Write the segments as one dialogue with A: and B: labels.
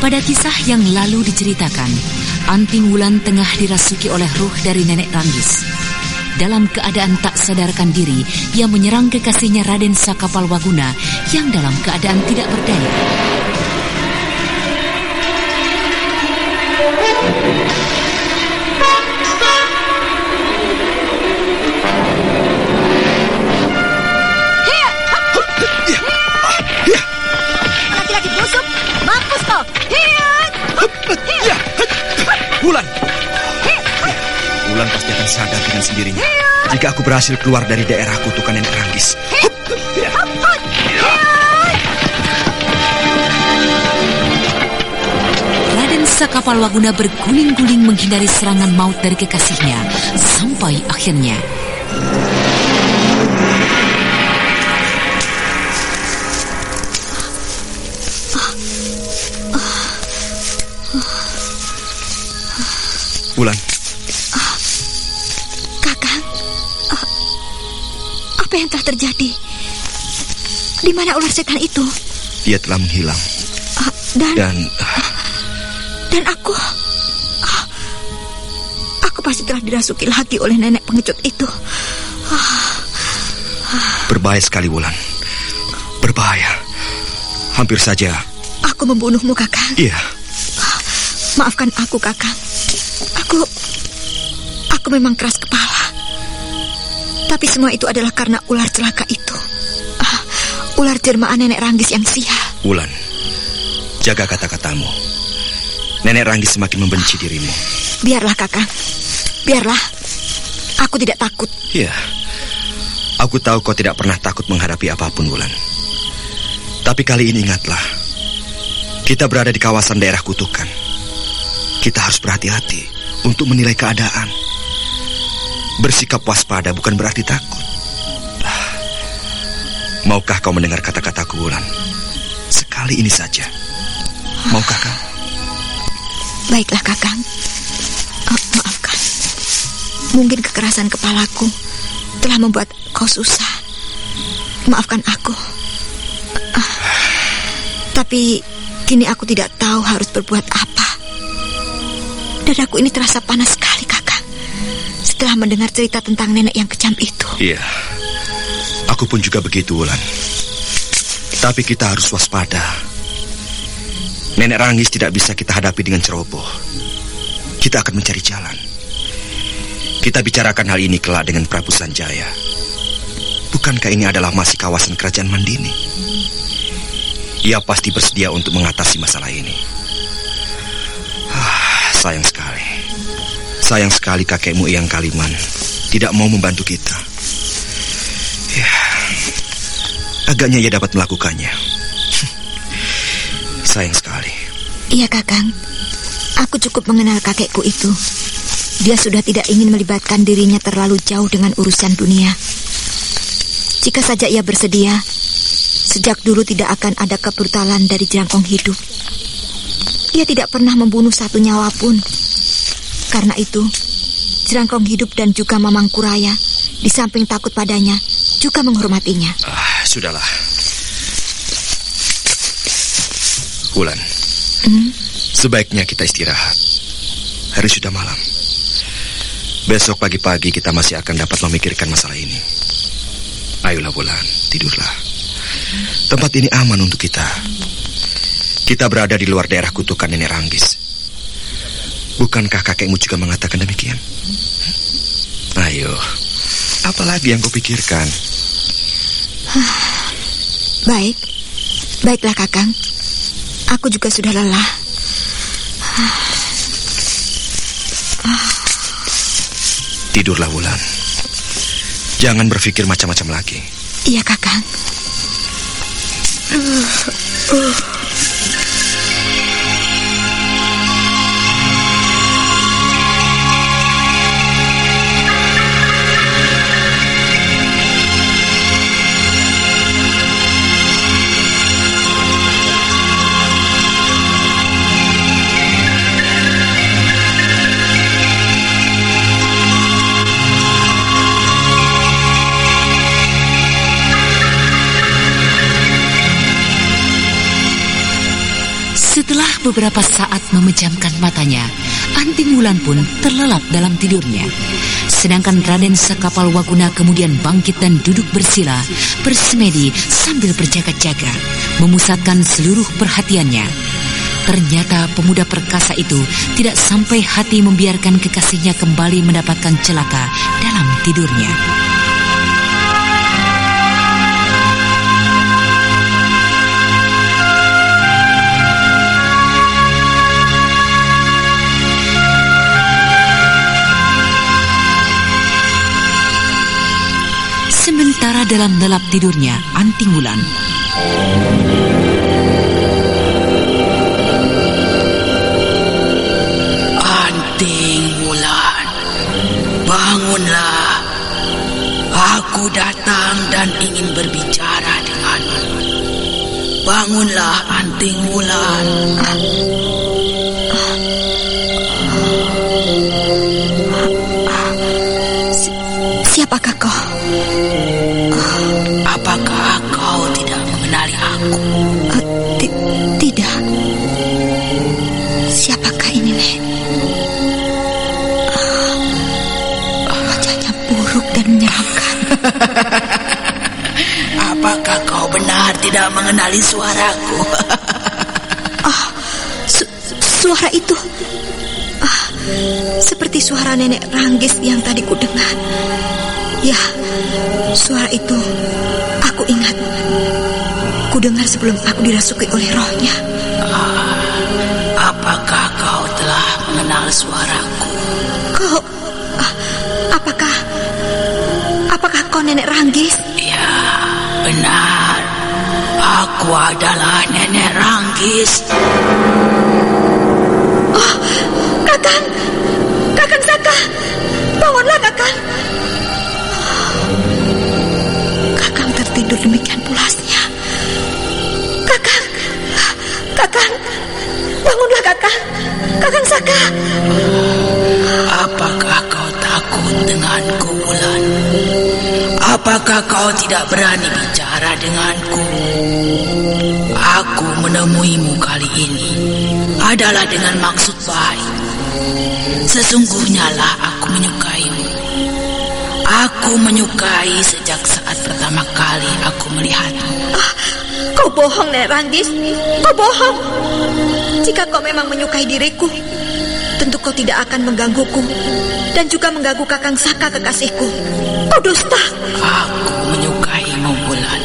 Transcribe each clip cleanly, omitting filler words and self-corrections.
A: Pada kisah yang lalu diceritakan, Anting Wulan tengah dirasuki oleh ruh dari Nenek Ranggis. Dalam keadaan tak sadarkan diri, ia menyerang kekasihnya Raden Sakapalwaguna yang dalam keadaan tidak berdaya.
B: Laki-laki busuk, mampus kau!
C: Wulan! Wulan pasti akan sadar dengan sendirinya jika aku berhasil keluar dari daerah kutukan Nenek Ranggis.
A: Raden Sakapalwaguna berguling-guling menghindari serangan maut dari kekasihnya sampai akhirnya
C: Wulan,
B: Kakang, apa yang telah terjadi? Di mana ular setan itu?
C: dia telah menghilang.
B: Dan aku pasti telah dirasuki lagi oleh nenek pengecut itu.
C: Berbahaya sekali, Wulan. Berbahaya. Hampir saja
B: Aku membunuhmu, Kakang.
C: Iya.
B: Maafkan aku, Kakang. Aku memang keras kepala. Tapi semua itu adalah karena ular celaka itu. Ular jelmaan Nenek Ranggis yang sial.
C: Wulan, jaga kata-katamu. Nenek Ranggis semakin membenci dirimu.
B: Biarlah, Kakang. Biarlah. Aku tidak takut.
C: Iya. Aku tahu kau tidak pernah takut menghadapi apapun, Wulan. Tapi kali ini ingatlah, kita berada di kawasan daerah kutukan. Kita harus berhati-hati untuk menilai keadaan. Bersikap waspada bukan berarti takut. Maukah kau mendengar kata-kataku, Wulan? Sekali ini saja. Maukah kau?
B: Baiklah, Kakang. Maafkan. Mungkin kekerasan kepalaku telah membuat kau susah. Maafkan aku. Tapi kini aku tidak tahu harus berbuat apa. Dadaku ini terasa panas sekali, Kakang, setelah mendengar cerita tentang nenek yang kejam itu.
C: Iya, aku pun juga begitu, Wulan. Tapi kita harus waspada. Nenek Ranggis tidak bisa kita hadapi dengan ceroboh. Kita akan mencari jalan. Kita bicarakan hal ini kelak dengan Prabu Sanjaya. Bukankah ini adalah masih kawasan kerajaan Mandini? Ia pasti bersedia untuk mengatasi masalah ini. Sayang sekali. Sayang sekali kakekmu Eyang Kaliman tidak mau membantu kita. Ya, agaknya ia dapat melakukannya. Sayang sekali.
B: Iya, Kakang. Aku cukup mengenal kakekku itu. Dia sudah tidak ingin melibatkan dirinya terlalu jauh dengan urusan dunia. Jika saja ia bersedia, sejak dulu tidak akan ada kebrutalan dari Jerangkong hidup. Ia tidak pernah membunuh satu nyawa pun. Karena itu, Jerangkong hidup dan juga Mamang Kuraya, di samping takut padanya, juga menghormatinya.
C: Sudahlah. Wulan, sebaiknya kita istirahat. Hari sudah malam. Besok pagi-pagi kita masih akan dapat memikirkan masalah ini. Ayolah, Wulan, tidurlah. Tempat ini aman untuk kita. Kita berada di luar daerah kutukan Nenek Ranggis. Bukankah kakekmu juga mengatakan demikian? Ayo, apalagi yang kau pikirkan?
B: Baik. Baiklah, Kakang. Aku juga sudah lelah.
C: Tidurlah, Wulan. Jangan berpikir macam-macam lagi.
B: Iya, Kakang.
A: Setelah beberapa saat memejamkan matanya, Anting Wulan pun terlelap dalam tidurnya. Sedangkan Raden Sakapalwaguna kemudian bangkit dan duduk bersila, bersemedi sambil berjaga-jaga, memusatkan seluruh perhatiannya. Ternyata pemuda perkasa itu tidak sampai hati membiarkan kekasihnya kembali mendapatkan celaka dalam tidurnya. Sementara dalam lelap tidurnya, Anting Wulan
D: bangunlah. Aku datang dan ingin berbicara denganmu. Bangunlah, Anting Wulan.
B: Siapakah kau?
D: Apakah kau tidak mengenali aku?
B: Tidak. Siapakah ini, Nek? Wajahnya buruk dan menyeramkan.
D: Apakah kau benar tidak mengenali suaraku?
B: Suara itu seperti suara Nenek Ranggis yang tadi ku dengar. Ya, suara itu aku ingat. Ku dengar sebelum aku dirasuki oleh rohnya.
D: Apakah kau telah mengenal suaraku?
B: Kau, apakah kau Nenek Ranggis?
D: Ya, benar. Aku adalah Nenek Ranggis.
B: Oh, Kakang Saka, bangunlah Kakang. Kakang tertidur demikian pulasnya. Kakang, bangunlah Kakang. Kakang Saka.
D: Apakah kau takut denganku, Wulan? Apakah kau tidak berani bicara denganku? Aku menemuimu kali ini adalah dengan maksud baik. Sesungguhnya lah aku menyukaimu. Aku menyukai sejak saat pertama kali aku melihatmu.
B: Kau bohong, Nek Ranggis. Kau bohong. Jika kau memang menyukai diriku, tentu kau tidak akan menggangguku dan juga mengganggu Kakang Saka kekasihku. Kau dusta.
D: Aku menyukaimu, Wulan.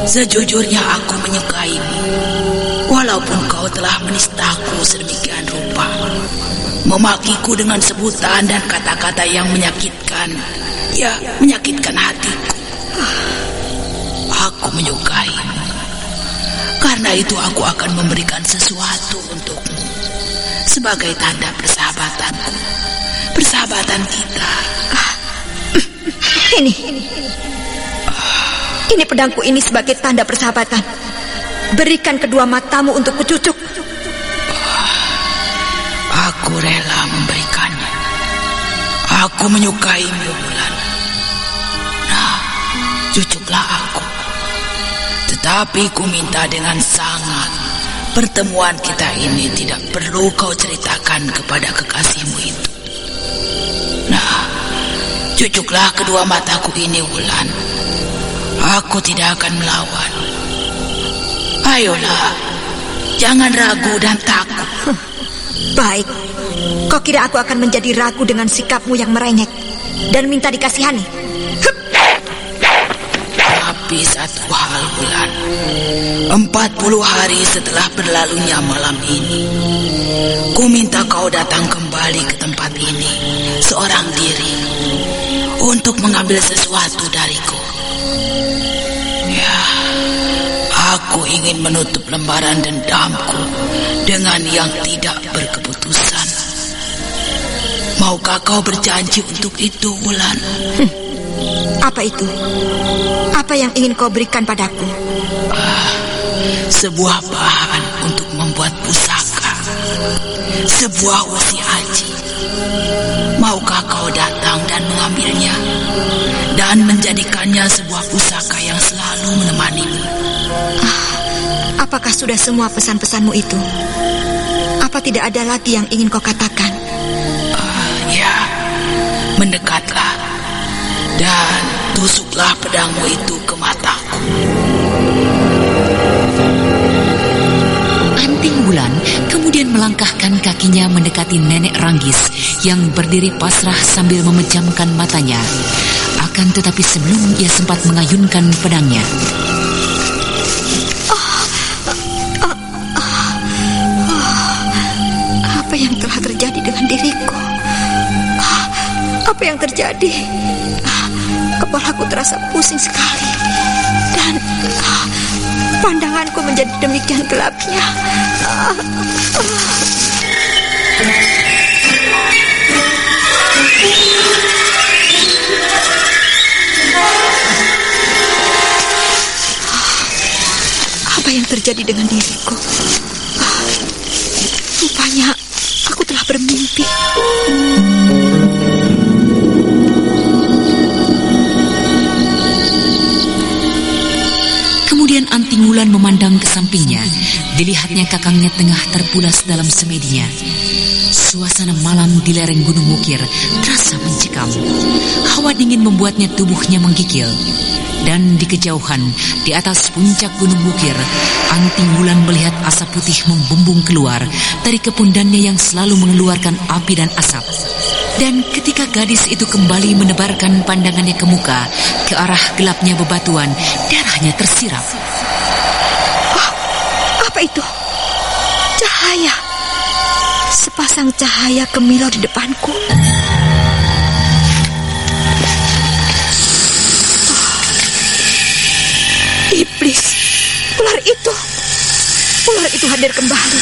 D: Sejujurnya aku menyukaimu. Walaupun kau telah menistaku sedemikian rupa, memakiku dengan sebutan dan kata-kata yang menyakitkan, ya menyakitkan hatiku. Aku menyukaimu. Karena itu aku akan memberikan sesuatu untukmu sebagai tanda persahabatanku, persahabatan kita.
B: Ini pedangku ini sebagai tanda persahabatan. Berikan kedua matamu untuk kucucuk.
D: Aku rela memberikannya. Aku menyukaimu, Wulan. Nah, cucuklah aku. Tetapi ku minta dengan sangat, pertemuan kita ini tidak perlu kau ceritakan kepada kekasihmu itu. Nah, cucuklah kedua mataku ini, Wulan. Aku tidak akan melawan. Ayolah, jangan ragu dan takut.
B: Baik, kau kira aku akan menjadi ragu dengan sikapmu yang merengek dan minta dikasihani?
D: Tapi satu hal, Wulan. 40 hari setelah berlalunya malam ini, ku minta kau datang kembali ke tempat ini seorang diri untuk mengambil sesuatu dariku. Ya, aku ingin menutup lembaran dendamku dengan yang tidak berkeputusan. Maukah kau berjanji untuk itu, Wulan?
B: Apa itu? Apa yang ingin kau berikan padaku?
D: Sebuah bahan untuk membuat pusaka. Sebuah wesi aji. Maukah kau datang dan mengambilnya dan menjadikannya sebuah pusaka yang selalu menemanimu?
B: Apakah sudah semua pesan-pesanmu itu? Apa tidak ada lagi yang ingin kau katakan?
D: Ya, mendekatlah dan tusuklah pedangmu itu ke mataku.
A: Anting Wulan kemudian melangkahkan kakinya mendekati Nenek Ranggis yang berdiri pasrah sambil memejamkan matanya. Akan tetapi sebelum ia sempat mengayunkan pedangnya,
B: apa yang telah terjadi dengan diriku? Apa yang terjadi? Kepalaku terasa pusing sekali dan pandanganku menjadi demikian gelapnya. Apa yang terjadi dengan diriku? Rupanya aku telah bermimpi.
A: kemudian Anting Wulan memandang ke sampingnya. Dilihatnya kakangnya tengah terpulas dalam semedinya. Suasana malam di lereng Gunung Wukir terasa mencekam. Hawa dingin membuatnya tubuhnya menggigil. Dan di kejauhan, di atas puncak Gunung Wukir, Anting Wulan melihat asap putih membumbung keluar dari kepundannya yang selalu mengeluarkan api dan asap. Dan ketika gadis itu kembali menebarkan pandangannya ke muka, ke arah gelapnya bebatuan, darahnya tersiram.
B: Oh, apa itu? Cahaya. Sepasang cahaya kemilau di depanku. Iblis, ular itu hadir kembali.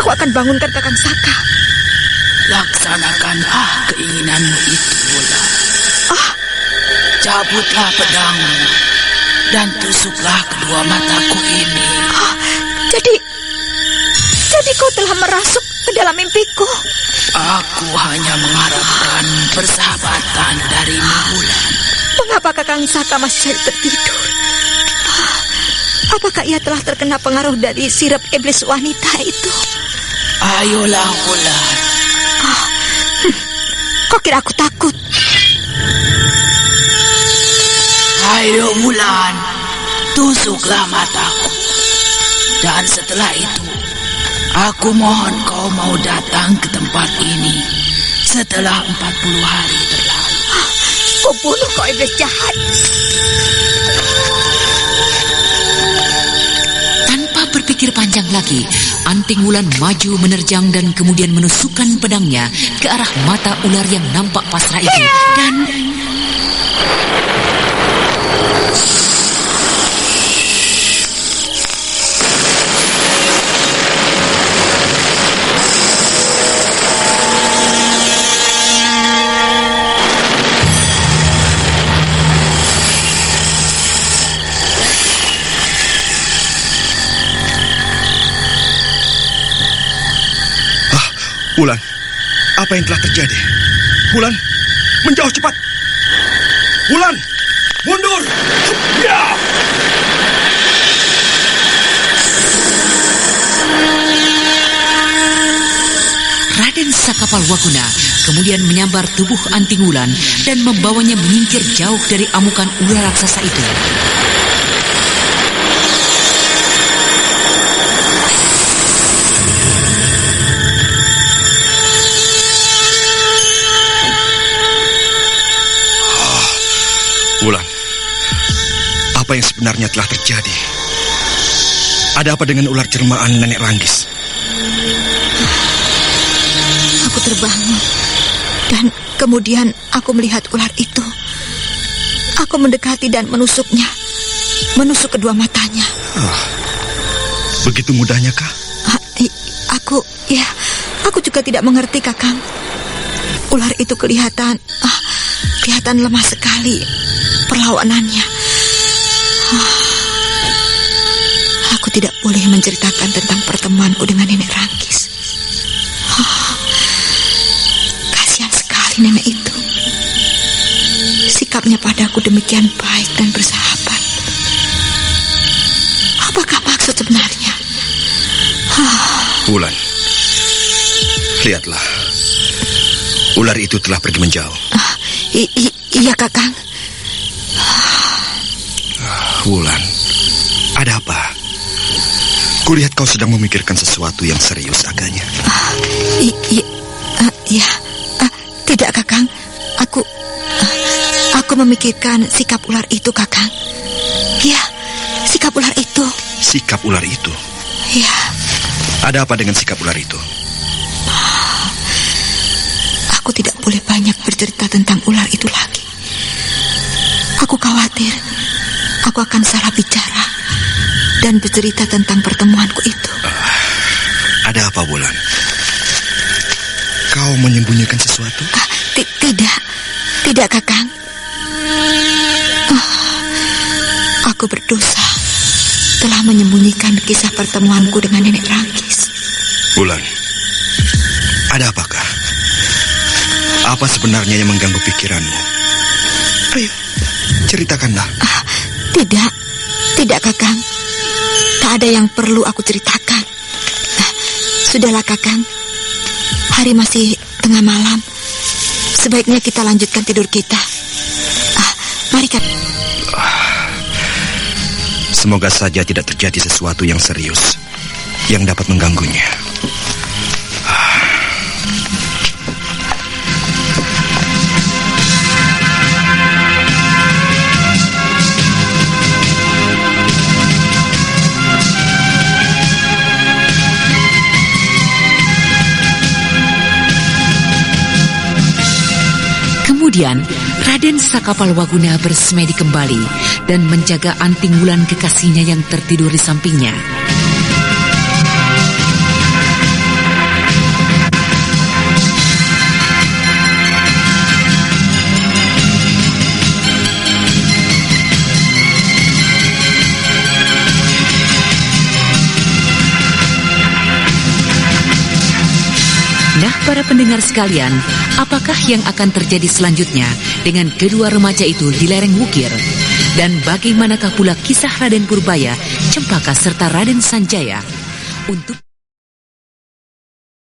B: Aku akan bangunkan Kakang Saka.
D: Laksanakanlah keinginanmu itu, Wulan. Cabutlah pedangmu dan tusuklah kedua mataku ini.
B: Jadi kau telah merasuk ke dalam mimpiku.
D: Aku hanya mengharapkan persahabatan darimu, Wulan.
B: Mengapa Kakang Saka masih tertidur? Apakah ia telah terkena pengaruh dari sirap iblis wanita itu?
D: Ayolah, Wulan.
B: Kau kira aku takut?
D: Ayo, Wulan, tusuklah mataku. Dan setelah itu, aku mohon kau mau datang ke tempat ini setelah 40 hari berlalu.
B: Kau bunuh kau iblis jahat.
A: Tanpa berpikir panjang lagi, Anting Wulan maju menerjang dan kemudian menusukkan pedangnya ke arah mata ular yang nampak pasrah itu. Dan
C: Wulan, apa yang telah terjadi? Wulan, menjauh cepat. Wulan, mundur. Ya.
A: Raden Sakapalwaguna kemudian menyambar tubuh Anting Wulan dan membawanya menyingkir jauh dari amukan ular raksasa itu.
C: Wulan, apa yang sebenarnya telah terjadi? Ada apa dengan ular jelmaan Nenek Ranggis?
B: Aku terbangun dan kemudian aku melihat ular itu. Aku mendekati dan menusuknya, menusuk kedua matanya.
C: Begitu mudahnya kah?
B: Aku juga tidak mengerti, Kakang. Ular itu kelihatan lemah sekali perlawanannya. Aku tidak boleh menceritakan tentang pertemuanku dengan Nenek Ranggis. Kasihan sekali nenek itu. Sikapnya padaku demikian baik dan bersahabat. Apakah
C: Wulan, lihatlah. Ular itu telah pergi menjauh.
B: Iya, Kakang.
C: Wulan, ada apa? Kulihat kau sedang memikirkan sesuatu yang serius agaknya.
B: Iya. Tidak, Kakang. Aku memikirkan sikap ular itu, Kakang. Iya, sikap ular itu.
C: Sikap ular itu?
B: Iya.
C: Ada apa dengan sikap ular itu?
B: Aku tidak boleh banyak bercerita tentang ular itu lagi. Aku khawatir aku akan salah bicara dan bercerita tentang pertemuanku itu.
C: Ada apa, Wulan? Kau menyembunyikan sesuatu? Tidak, Kakang. Aku berdosa telah menyembunyikan kisah pertemuanku dengan Nenek Ranggis. Wulan, ada apakah? Apa sebenarnya yang mengganggu pikiranmu? Ayo, ceritakanlah.
B: Tidak, Kakang. Tak ada yang perlu aku ceritakan. Sudahlah, Kakang. Hari masih tengah malam. Sebaiknya kita lanjutkan tidur kita. Mari, Kakang.
C: Semoga saja tidak terjadi sesuatu yang serius yang dapat mengganggunya.
A: Kemudian Raden Sakapalwaguna bersemedi kembali dan menjaga Anting Wulan kekasihnya yang tertidur di sampingnya. Nah, para pendengar sekalian, apakah yang akan terjadi selanjutnya dengan kedua remaja itu di lereng Wukir? Dan bagaimanakah pula kisah Raden Purbaya, Cempaka serta Raden Sanjaya? Untuk